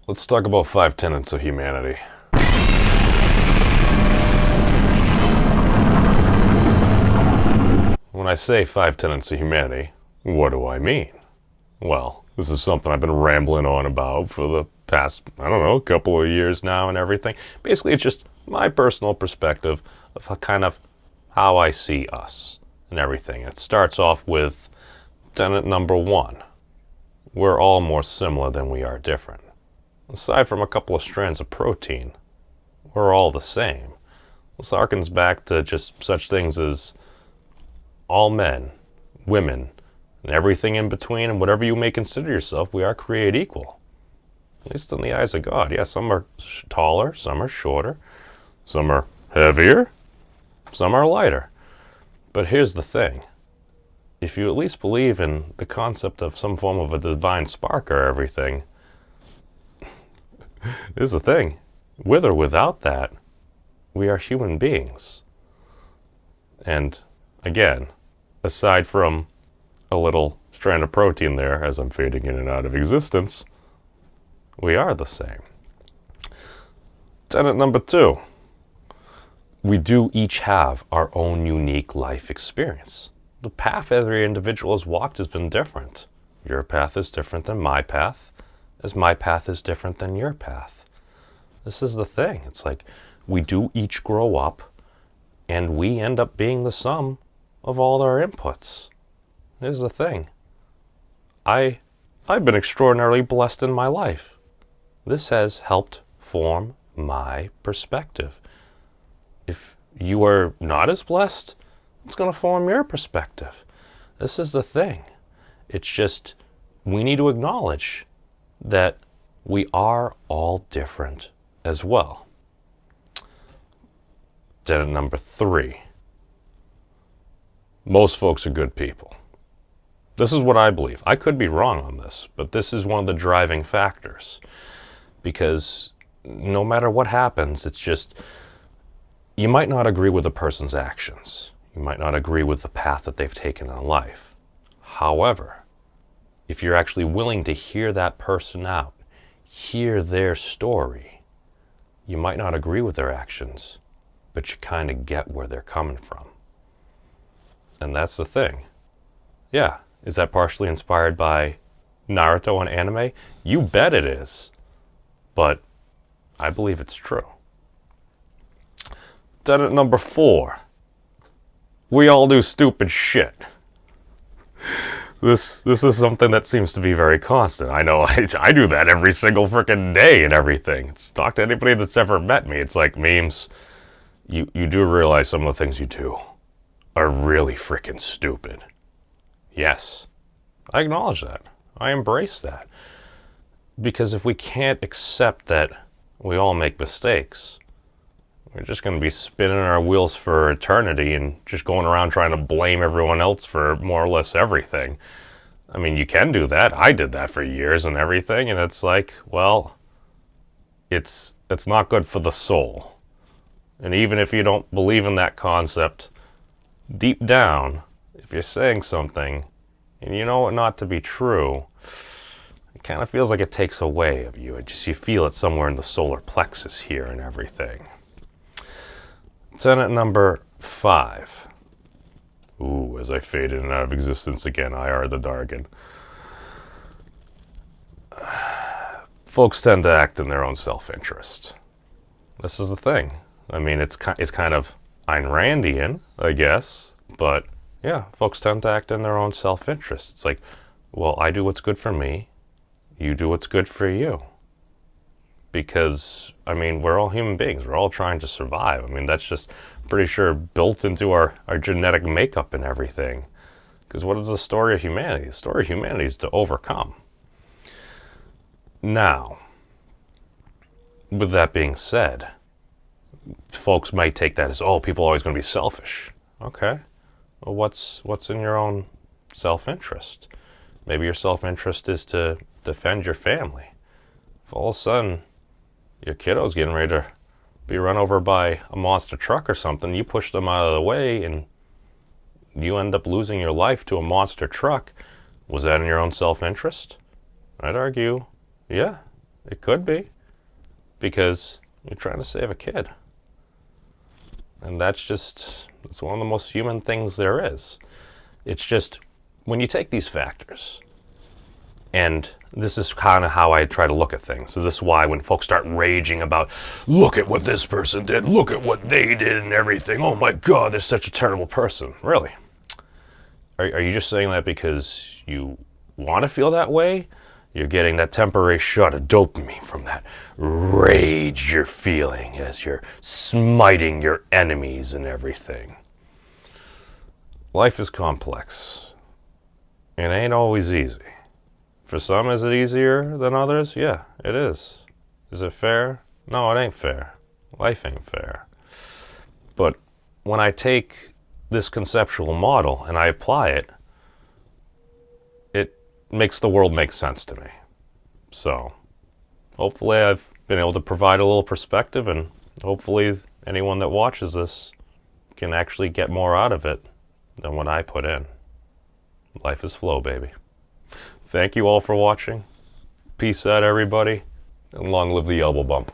Let's talk about 5 tenets of humanity. When I say 5 tenets of humanity, what do I mean? Well, this is something I've been rambling on about for the past, I don't know, couple of years now and everything. Basically, it's just my personal perspective of kind of how I see us and everything. It starts off with tenet number 1. We're all more similar than we are different. Aside from a couple of strands of protein, we're all the same. This harkens back to just such things as all men, women, and everything in between, and whatever you may consider yourself, we are created equal. At least in the eyes of God. Yeah, some are taller, some are shorter, some are heavier, some are lighter. But here's the thing. If you at least believe in the concept of some form of a divine spark or everything, here's the thing. With or without that, we are human beings. And again, aside from a little strand of protein there as I'm fading in and out of existence, we are the same. Tenet number 2. We do each have our own unique life experience. The path every individual has walked has been different. Your path is different than my path, as my path is different than your path. This is the thing. It's like we do each grow up, and we end up being the sum of all our inputs. Here's the thing. I've been extraordinarily blessed in my life. This has helped form my perspective. If you are not as blessed, it's going to form your perspective. This is the thing. It's just, we need to acknowledge that we are all different as well. Tenet number 3. Most folks are good people. This is what I believe. I could be wrong on this, but this is one of the driving factors. Because no matter what happens, it's just, you might not agree with a person's actions. You might not agree with the path that they've taken in life. However, if you're actually willing to hear that person out, hear their story, you might not agree with their actions, but you kind of get where they're coming from. And that's the thing. Yeah, is that partially inspired by Naruto and anime? You bet it is. But I believe it's true. Tenet number 4. We all do stupid shit. This is something that seems to be very constant. I know I do that every single freaking day and everything. Talk to anybody that's ever met me. It's like, memes, you do realize some of the things you do are really freaking stupid. Yes, I acknowledge that. I embrace that. Because if we can't accept that we all make mistakes, we're just going to be spinning our wheels for eternity and just going around trying to blame everyone else for more or less everything. I mean, you can do that. I did that for years and everything, and it's like, well, it's not good for the soul. And even if you don't believe in that concept, deep down, if you're saying something and you know it not to be true, it kind of feels like it takes away of you. You feel it somewhere in the solar plexus here and everything. Tenet number 5. Ooh, as I fade in and out of existence again, IR the Dargan. Folks tend to act in their own self-interest. This is the thing. I mean, it's kind of Ayn Randian, I guess, but yeah, folks tend to act in their own self-interest. It's like, well, I do what's good for me, you do what's good for you. Because, I mean, we're all human beings. We're all trying to survive. I mean, that's just pretty sure built into our genetic makeup and everything. Because what is the story of humanity? The story of humanity is to overcome. Now, with that being said, folks might take that as, oh, people are always going to be selfish. Okay. Well, what's in your own self-interest? Maybe your self-interest is to defend your family. If all of a sudden your kiddo's getting ready to be run over by a monster truck or something, you push them out of the way and you end up losing your life to a monster truck, was that in your own self-interest? I'd argue, yeah, It could be. Because you're trying to save a kid. And it's one of the most human things there is. It's just, when you take these factors, and this is kind of how I try to look at things. So this is why when folks start raging about, look at what this person did, look at what they did and everything, oh my God, they're such a terrible person. Really? Are you just saying that because you want to feel that way? You're getting that temporary shot of dopamine from that rage you're feeling as you're smiting your enemies and everything. Life is complex. It ain't always easy. For some, is it easier than others? Yeah, it is. Is it fair? No, it ain't fair. Life ain't fair. But when I take this conceptual model and I apply it, it makes the world make sense to me. So, hopefully I've been able to provide a little perspective, and hopefully anyone that watches this can actually get more out of it than what I put in. Life is flow, baby. Thank you all for watching. Peace out, everybody, and long live the elbow bump.